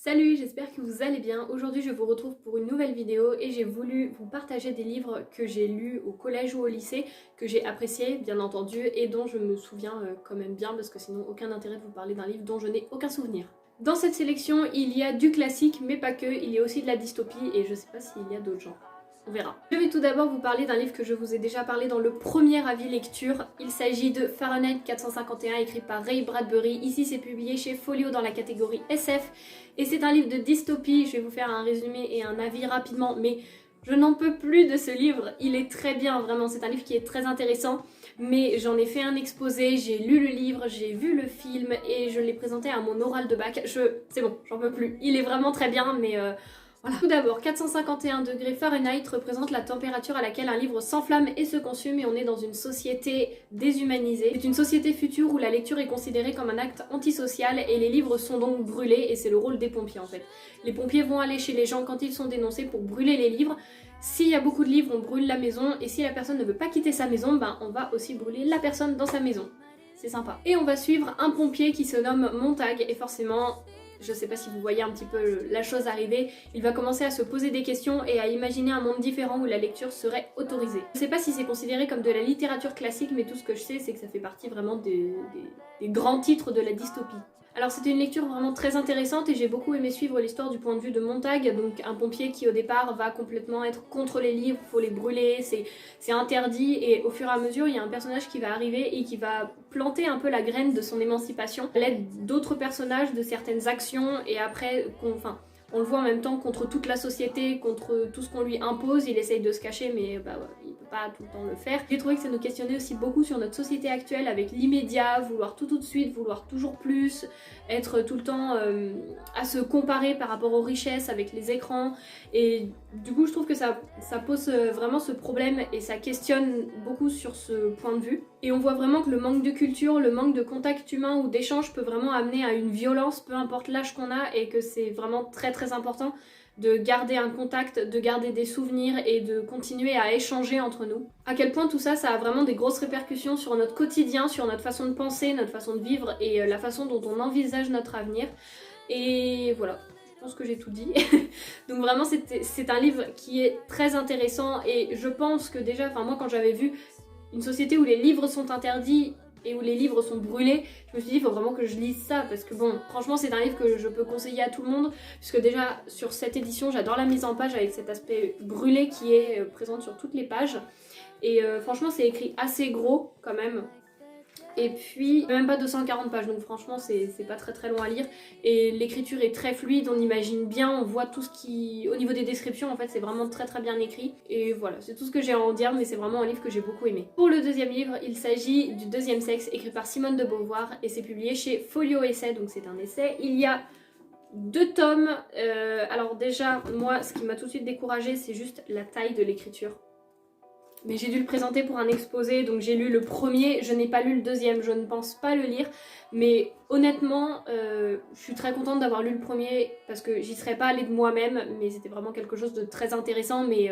Salut, j'espère que vous allez bien. Aujourd'hui je vous retrouve pour une nouvelle vidéo et j'ai voulu vous partager des livres que j'ai lus au collège ou au lycée, que j'ai appréciés bien entendu et dont je me souviens quand même bien parce que sinon aucun intérêt de vous parler d'un livre dont je n'ai aucun souvenir. Dans cette sélection il y a du classique mais pas que, il y a aussi de la dystopie et je sais pas s'il y a d'autres genres. On verra. Je vais tout d'abord vous parler d'un livre que je vous ai déjà parlé dans le premier avis lecture. Il s'agit de Fahrenheit 451 écrit par Ray Bradbury. Ici c'est publié chez Folio dans la catégorie SF. Et c'est un livre de dystopie. Je vais vous faire un résumé et un avis rapidement. Mais je n'en peux plus de ce livre. Il est très bien, vraiment. C'est un livre qui est très intéressant. Mais j'en ai fait un exposé, j'ai lu le livre, j'ai vu le film et je l'ai présenté à mon oral de bac. C'est bon, j'en peux plus. Il est vraiment très bien mais... Voilà. Tout d'abord, 451 degrés Fahrenheit représente la température à laquelle un livre s'enflamme et se consume et on est dans une société déshumanisée. C'est une société future où la lecture est considérée comme un acte antisocial et les livres sont donc brûlés et c'est le rôle des pompiers en fait. Les pompiers vont aller chez les gens quand ils sont dénoncés pour brûler les livres. S'il y a beaucoup de livres, on brûle la maison et si la personne ne veut pas quitter sa maison, on va aussi brûler la personne dans sa maison. C'est sympa. Et on va suivre un pompier qui se nomme Montag et forcément... Je sais pas si vous voyez un petit peu la chose arriver, il va commencer à se poser des questions et à imaginer un monde différent où la lecture serait autorisée. Je sais pas si c'est considéré comme de la littérature classique, mais tout ce que je sais c'est que ça fait partie vraiment des grands titres de la dystopie. Alors c'était une lecture vraiment très intéressante et j'ai beaucoup aimé suivre l'histoire du point de vue de Montag, donc un pompier qui au départ va complètement être contre les livres, faut les brûler, c'est interdit et au fur et à mesure il y a un personnage qui va arriver et qui va planter un peu la graine de son émancipation à l'aide d'autres personnages, de certaines actions et après, on le voit en même temps contre toute la société, contre tout ce qu'on lui impose, il essaye de se cacher mais ouais, il peut pas tout le temps le faire. J'ai trouvé que ça nous questionnait aussi beaucoup sur notre société actuelle avec l'immédiat, vouloir tout de suite, vouloir toujours plus, être tout le temps à se comparer par rapport aux richesses avec les écrans et du coup je trouve que ça pose vraiment ce problème et ça questionne beaucoup sur ce point de vue. Et on voit vraiment que le manque de culture, le manque de contact humain ou d'échange peut vraiment amener à une violence, peu importe l'âge qu'on a, et que c'est vraiment très très important de garder un contact, de garder des souvenirs et de continuer à échanger entre nous. À quel point tout ça, ça a vraiment des grosses répercussions sur notre quotidien, sur notre façon de penser, notre façon de vivre et la façon dont on envisage notre avenir. Et voilà. Je pense que j'ai tout dit. Donc vraiment c'est un livre qui est très intéressant et je pense que déjà, moi quand j'avais vu une société où les livres sont interdits et où les livres sont brûlés, je me suis dit il faut vraiment que je lise ça parce que bon, franchement c'est un livre que je peux conseiller à tout le monde puisque déjà sur cette édition j'adore la mise en page avec cet aspect brûlé qui est présent sur toutes les pages et franchement c'est écrit assez gros quand même. Et puis, même pas 240 pages, donc franchement c'est pas très très long à lire. Et l'écriture est très fluide, on imagine bien, on voit tout ce qui... Au niveau des descriptions, en fait, c'est vraiment très très bien écrit. Et voilà, c'est tout ce que j'ai à en dire, mais c'est vraiment un livre que j'ai beaucoup aimé. Pour le deuxième livre, il s'agit du Deuxième sexe, écrit par Simone de Beauvoir, et c'est publié chez Folio Essai, donc c'est un essai. Il y a 2 tomes. Alors déjà, moi, ce qui m'a tout de suite découragée, c'est juste la taille de l'écriture. Mais j'ai dû le présenter pour un exposé, donc j'ai lu le premier, je n'ai pas lu le deuxième, je ne pense pas le lire. Mais honnêtement, je suis très contente d'avoir lu le premier parce que j'y serais pas allée de moi-même, mais c'était vraiment quelque chose de très intéressant, mais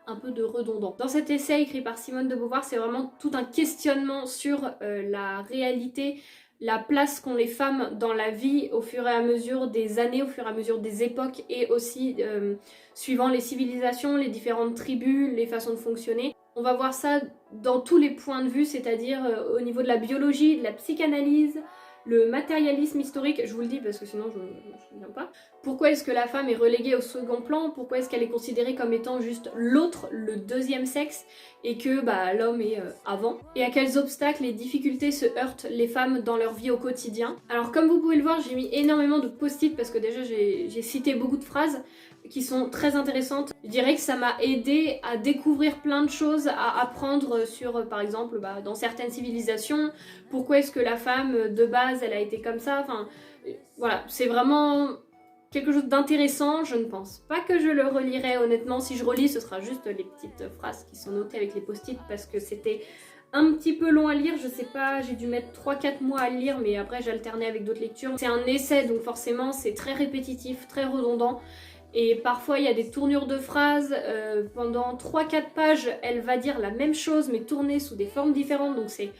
un peu de redondant. Dans cet essai écrit par Simone de Beauvoir, c'est vraiment tout un questionnement sur la réalité, la place qu'ont les femmes dans la vie au fur et à mesure des années, au fur et à mesure des époques et aussi suivant les civilisations, les différentes tribus, les façons de fonctionner. On va voir ça dans tous les points de vue, c'est-à-dire au niveau de la biologie, de la psychanalyse, le matérialisme historique, je vous le dis parce que sinon je ne me souviens pas. Pourquoi est-ce que la femme est reléguée au second plan? Pourquoi est-ce qu'elle est considérée comme étant juste l'autre, le deuxième sexe, et que l'homme est avant? Et à quels obstacles et difficultés se heurtent les femmes dans leur vie au quotidien? Alors comme vous pouvez le voir, j'ai mis énormément de post-it parce que déjà j'ai cité beaucoup de phrases qui sont très intéressantes. Je dirais que ça m'a aidé à découvrir plein de choses, à apprendre sur, par exemple, dans certaines civilisations, pourquoi est-ce que la femme, de base, elle a été comme ça, voilà, c'est vraiment quelque chose d'intéressant. Je ne pense pas que je le relirai, honnêtement. Si je relis, ce sera juste les petites phrases qui sont notées avec les post-it, parce que c'était un petit peu long à lire, je sais pas, j'ai dû mettre 3-4 mois à le lire, mais après j'ai alterné avec d'autres lectures. C'est un essai, donc forcément c'est très répétitif, très redondant. Et parfois il y a des tournures de phrases, pendant 3-4 pages elle va dire la même chose mais tournée sous des formes différentes, donc c'est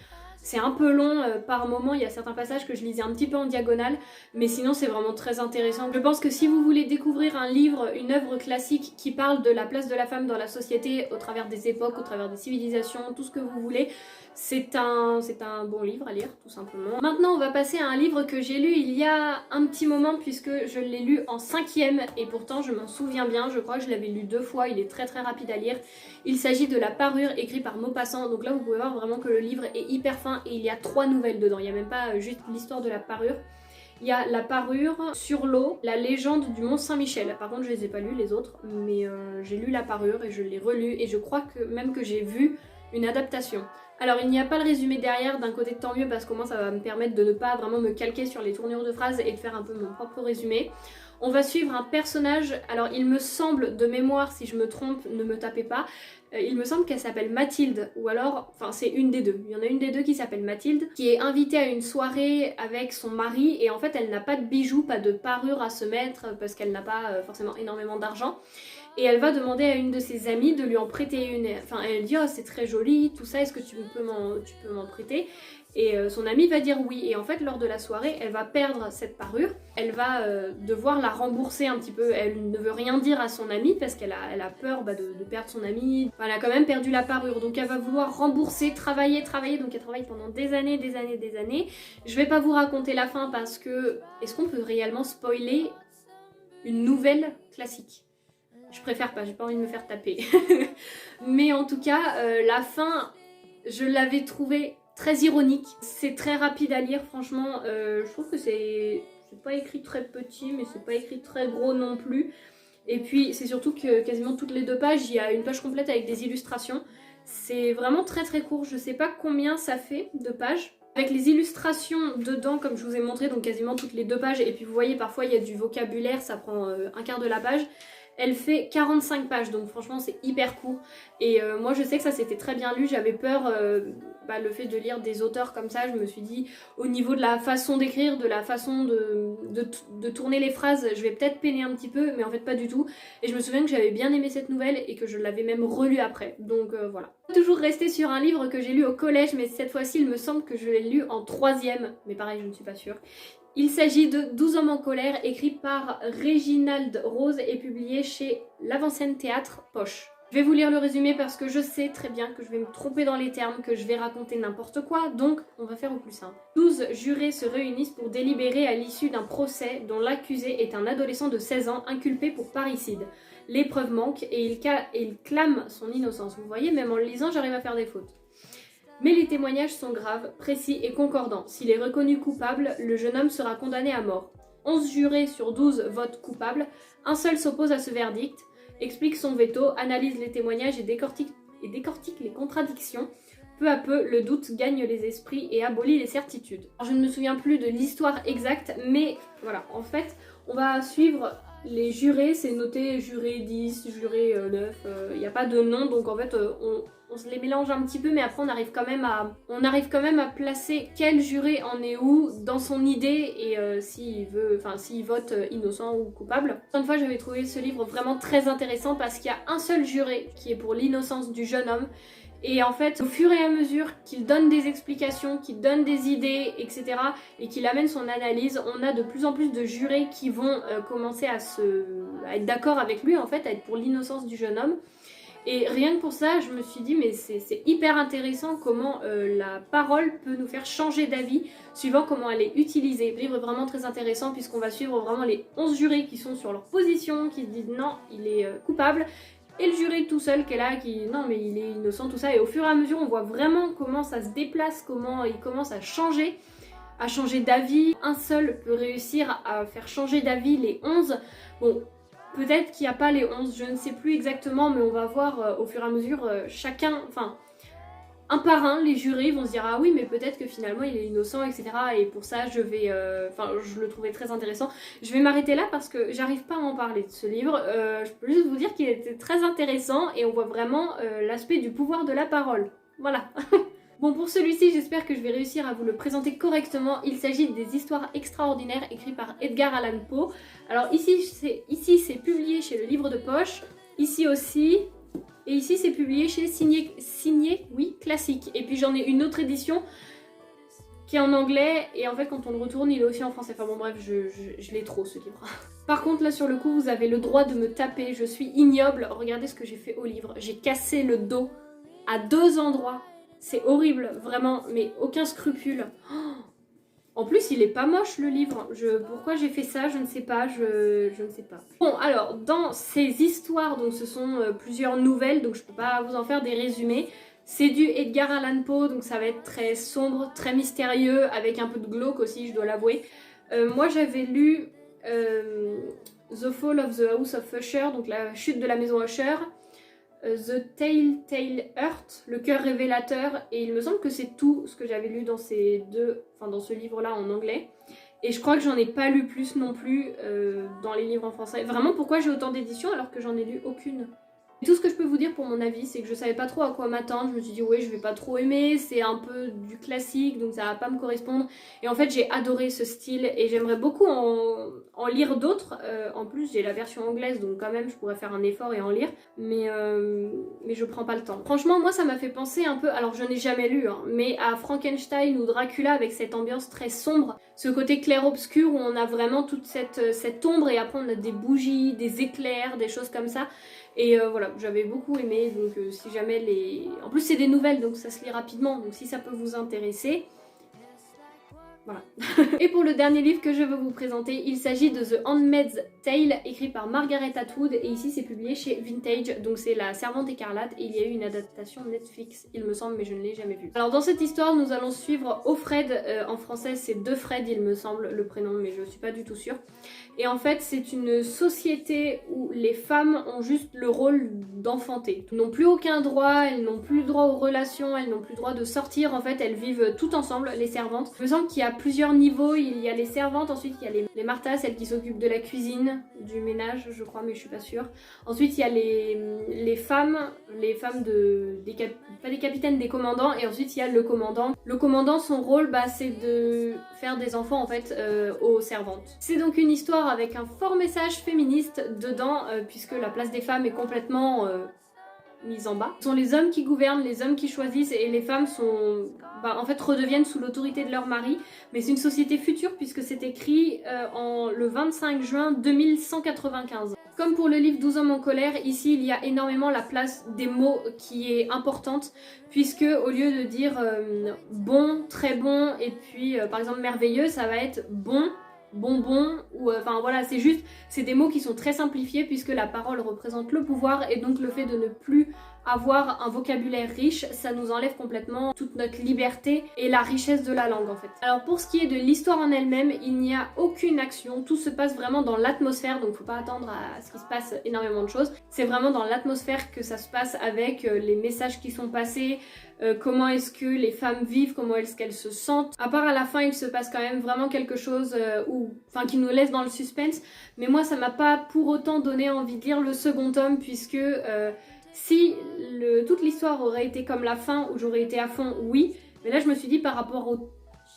C'est un peu long par moment, il y a certains passages que je lisais un petit peu en diagonale, mais sinon c'est vraiment très intéressant. Je pense que si vous voulez découvrir un livre, une œuvre classique qui parle de la place de la femme dans la société au travers des époques, au travers des civilisations, tout ce que vous voulez, c'est un bon livre à lire tout simplement. Maintenant on va passer à un livre que j'ai lu il y a un petit moment puisque je l'ai lu en 5e et pourtant je m'en souviens bien, je crois que je l'avais lu 2 fois, il est très rapide à lire. Il s'agit de La Parure écrit par Maupassant, donc là vous pouvez voir vraiment que le livre est hyper fin et il y a 3 nouvelles dedans, il n'y a même pas juste l'histoire de La Parure. Il y a La Parure, Sur l'eau, La légende du Mont Saint-Michel. Par contre je les ai pas lus les autres, mais j'ai lu La Parure et je l'ai relu et je crois que même que j'ai vu une adaptation. Alors il n'y a pas le résumé derrière, d'un côté tant mieux parce qu'au moins ça va me permettre de ne pas vraiment me calquer sur les tournures de phrases et de faire un peu mon propre résumé. On va suivre un personnage, alors il me semble de mémoire, si je me trompe, ne me tapez pas, il me semble qu'elle s'appelle Mathilde, ou alors, enfin c'est une des deux, il y en a une des deux qui s'appelle Mathilde, qui est invitée à une soirée avec son mari et en fait elle n'a pas de bijoux, pas de parure à se mettre parce qu'elle n'a pas forcément énormément d'argent. Et elle va demander à une de ses amies de lui en prêter une. Enfin, elle dit « Oh, c'est très joli, tout ça, est-ce que tu peux m'en prêter ?» Et son amie va dire oui. Et en fait, lors de la soirée, elle va perdre cette parure. Elle va devoir la rembourser un petit peu. Elle ne veut rien dire à son amie parce qu'elle a peur de perdre son amie. Enfin, elle a quand même perdu la parure. Donc elle va vouloir rembourser, travailler. Donc elle travaille pendant des années. Je vais pas vous raconter la fin parce que... Est-ce qu'on peut réellement spoiler une nouvelle classique ? Je préfère pas, j'ai pas envie de me faire taper. Mais en tout cas, la fin, je l'avais trouvée très ironique. C'est très rapide à lire, franchement. Je trouve que c'est pas écrit très petit, mais c'est pas écrit très gros non plus. Et puis, c'est surtout que quasiment toutes les 2 pages, il y a une page complète avec des illustrations. C'est vraiment très court, je sais pas combien ça fait de pages. Avec les illustrations dedans, comme je vous ai montré, donc quasiment toutes les 2 pages. Et puis vous voyez, parfois il y a du vocabulaire, ça prend un quart de la page. Elle fait 45 pages, donc franchement c'est hyper court. Et moi je sais que ça s'était très bien lu, j'avais peur, le fait de lire des auteurs comme ça, je me suis dit au niveau de la façon d'écrire, de la façon de tourner les phrases, je vais peut-être peiner un petit peu, mais en fait pas du tout. Et je me souviens que j'avais bien aimé cette nouvelle et que je l'avais même relue après, donc voilà. Toujours rester sur un livre que j'ai lu au collège, mais cette fois-ci il me semble que je l'ai lu en 3e, mais pareil je ne suis pas sûre. Il s'agit de 12 hommes en colère, écrit par Réginald Rose et publié chez L'Avant-Scène Théâtre Poche. Je vais vous lire le résumé parce que je sais très bien que je vais me tromper dans les termes, que je vais raconter n'importe quoi, donc on va faire au plus simple. 12 jurés se réunissent pour délibérer à l'issue d'un procès dont l'accusé est un adolescent de 16 ans inculpé pour parricide. L'épreuve manque et il clame son innocence. Vous voyez, même en le lisant, j'arrive à faire des fautes. Mais les témoignages sont graves, précis et concordants. S'il est reconnu coupable, le jeune homme sera condamné à mort. 11 jurés sur 12 votent coupables, un seul s'oppose à ce verdict, explique son veto, analyse les témoignages et décortique les contradictions. Peu à peu, le doute gagne les esprits et abolit les certitudes. Alors, je ne me souviens plus de l'histoire exacte, mais voilà, en fait, on va suivre les jurés, c'est noté juré 10, juré 9, il n'y a pas de nom, donc en fait, on se les mélange un petit peu, mais après on arrive quand même à placer quel juré en est où dans son idée et s'il vote innocent ou coupable. Une fois, j'avais trouvé ce livre vraiment très intéressant parce qu'il y a un seul juré qui est pour l'innocence du jeune homme. Et en fait, au fur et à mesure qu'il donne des explications, qu'il donne des idées, etc. et qu'il amène son analyse, on a de plus en plus de jurés qui vont commencer à être d'accord avec lui, en fait, à être pour l'innocence du jeune homme. Et rien que pour ça, je me suis dit, mais c'est hyper intéressant comment la parole peut nous faire changer d'avis suivant comment elle est utilisée. Le livre est vraiment très intéressant puisqu'on va suivre vraiment les 11 jurés qui sont sur leur position, qui se disent non, il est coupable. Et le jury tout seul qui est là, qui non mais il est innocent, tout ça. Et au fur et à mesure, on voit vraiment comment ça se déplace, comment il commence à changer d'avis. Un seul peut réussir à faire changer d'avis les 11. Bon, peut-être qu'il n'y a pas les 11, je ne sais plus exactement, mais on va voir au fur et à mesure chacun, enfin, un par un, les jurés vont se dire ah oui mais peut-être que finalement il est innocent, etc. Et pour ça je vais, je le trouvais très intéressant. Je vais m'arrêter là parce que j'arrive pas à en parler de ce livre. Je peux juste vous dire qu'il était très intéressant et on voit vraiment l'aspect du pouvoir de la parole. Voilà. Bon, pour celui-ci, j'espère que je vais réussir à vous le présenter correctement. Il s'agit des histoires extraordinaires écrites par Edgar Allan Poe. Alors ici c'est publié chez le Livre de Poche, ici aussi, et ici c'est publié chez Signé, oui, classique. Et puis j'en ai une autre édition qui est en anglais et en fait quand on le retourne il est aussi en français. Enfin bon bref, je l'ai trop ce livre. Par contre là sur le coup vous avez le droit de me taper, je suis ignoble. Regardez ce que j'ai fait au livre, j'ai cassé le dos à 2 endroits. C'est horrible, vraiment, mais aucun scrupule. Oh, en plus il est pas moche le livre, pourquoi j'ai fait ça je ne sais pas, je ne sais pas. Bon alors dans ces histoires, donc ce sont plusieurs nouvelles, donc je peux pas vous en faire des résumés. C'est du Edgar Allan Poe, donc ça va être très sombre, très mystérieux, avec un peu de glauque aussi, je dois l'avouer. Moi j'avais lu The Fall of the House of Usher, donc la chute de la maison Usher, The Telltale Heart, le cœur révélateur, et il me semble que c'est tout ce que j'avais lu dans dans ce livre-là en anglais. Et je crois que j'en ai pas lu plus non plus dans les livres en français. Vraiment, pourquoi j'ai autant d'éditions alors que j'en ai lu aucune? Tout ce que je peux vous dire pour mon avis, c'est que je savais pas trop à quoi m'attendre. Je me suis dit ouais je vais pas trop aimer, c'est un peu du classique donc ça va pas me correspondre. Et en fait j'ai adoré ce style et j'aimerais beaucoup en lire d'autres. En plus j'ai la version anglaise donc quand même je pourrais faire un effort et en lire. Mais je prends pas le temps. Franchement moi ça m'a fait penser un peu, alors je n'ai jamais lu hein, mais à Frankenstein ou Dracula avec cette ambiance très sombre. Ce côté clair-obscur où on a vraiment toute cette ombre et après on a des bougies, des éclairs, des choses comme ça. Et voilà, j'avais beaucoup aimé, donc si jamais les... En plus c'est des nouvelles, donc ça se lit rapidement, donc si ça peut vous intéresser... Voilà. Et pour le dernier livre que je veux vous présenter, il s'agit de The Handmaid's Tale, écrit par Margaret Atwood, et ici c'est publié chez Vintage, donc c'est La Servante écarlate, et il y a eu une adaptation Netflix, il me semble, mais je ne l'ai jamais vue. Alors dans cette histoire, nous allons suivre Offred, en français c'est Defred il me semble le prénom, mais je suis pas du tout sûre. Et en fait c'est une société où les femmes ont juste le rôle d'enfanter. Elles n'ont plus aucun droit, elles n'ont plus le droit aux relations, elles n'ont plus le droit de sortir, en fait elles vivent toutes ensemble, les servantes. Il me semble qu'il y a plusieurs niveaux, il y a les servantes, ensuite il y a les Martha, celles qui s'occupent de la cuisine, du ménage je crois mais je suis pas sûre. Ensuite il y a les femmes pas des capitaines, des commandants, et ensuite il y a le commandant. Le commandant son rôle c'est de faire des enfants en fait aux servantes. C'est donc une histoire avec un fort message féministe dedans puisque la place des femmes est complètement mise en bas. Ce sont les hommes qui gouvernent, les hommes qui choisissent et les femmes sont en fait redeviennent sous l'autorité de leur mari. Mais c'est une société future puisque c'est écrit le 25 juin 2195. Comme pour le livre 12 hommes en colère, ici il y a énormément la place des mots qui est importante puisque au lieu de dire bon, très bon et puis par exemple merveilleux, ça va être bon, bonbon ou enfin voilà, c'est des mots qui sont très simplifiés puisque la parole représente le pouvoir et donc le fait de ne plus avoir un vocabulaire riche, ça nous enlève complètement toute notre liberté et la richesse de la langue en fait. Alors pour ce qui est de l'histoire en elle-même, il n'y a aucune action, tout se passe vraiment dans l'atmosphère, donc faut pas attendre à ce qu'il se passe énormément de choses. C'est vraiment dans l'atmosphère que ça se passe avec les messages qui sont passés, comment est-ce que les femmes vivent, comment est-ce qu'elles se sentent. À part à la fin il se passe quand même vraiment quelque chose qui nous laisse dans le suspense, mais moi ça m'a pas pour autant donné envie de lire le second tome puisque si toute l'histoire aurait été comme la fin où j'aurais été à fond, oui, mais là je me suis dit par rapport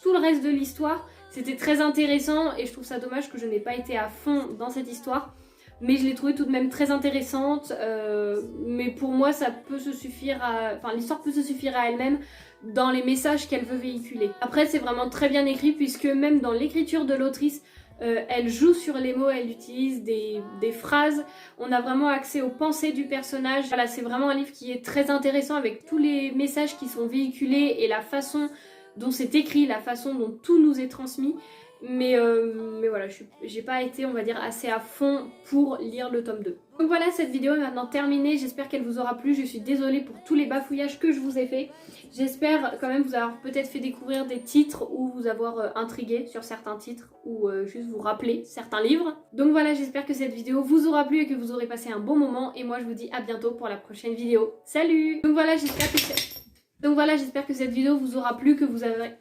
tout le reste de l'histoire, c'était très intéressant et je trouve ça dommage que je n'ai pas été à fond dans cette histoire. Mais je l'ai trouvée tout de même très intéressante, mais pour moi ça peut se suffire l'histoire peut se suffire à elle-même dans les messages qu'elle veut véhiculer. Après c'est vraiment très bien écrit puisque même dans l'écriture de l'autrice, elle joue sur les mots, elle utilise des phrases, on a vraiment accès aux pensées du personnage. Voilà, c'est vraiment un livre qui est très intéressant avec tous les messages qui sont véhiculés et la façon dont c'est écrit, la façon dont tout nous est transmis. Mais voilà, j'ai pas été, on va dire, assez à fond pour lire le tome 2. Donc voilà, cette vidéo est maintenant terminée, j'espère qu'elle vous aura plu, je suis désolée pour tous les bafouillages que je vous ai fait. J'espère quand même vous avoir peut-être fait découvrir des titres ou vous avoir intrigué sur certains titres ou juste vous rappeler certains livres. Donc voilà, j'espère que cette vidéo vous aura plu et que vous aurez passé un bon moment et moi je vous dis à bientôt pour la prochaine vidéo. Salut! Donc voilà, j'espère que cette vidéo vous aura plu, que vous avez...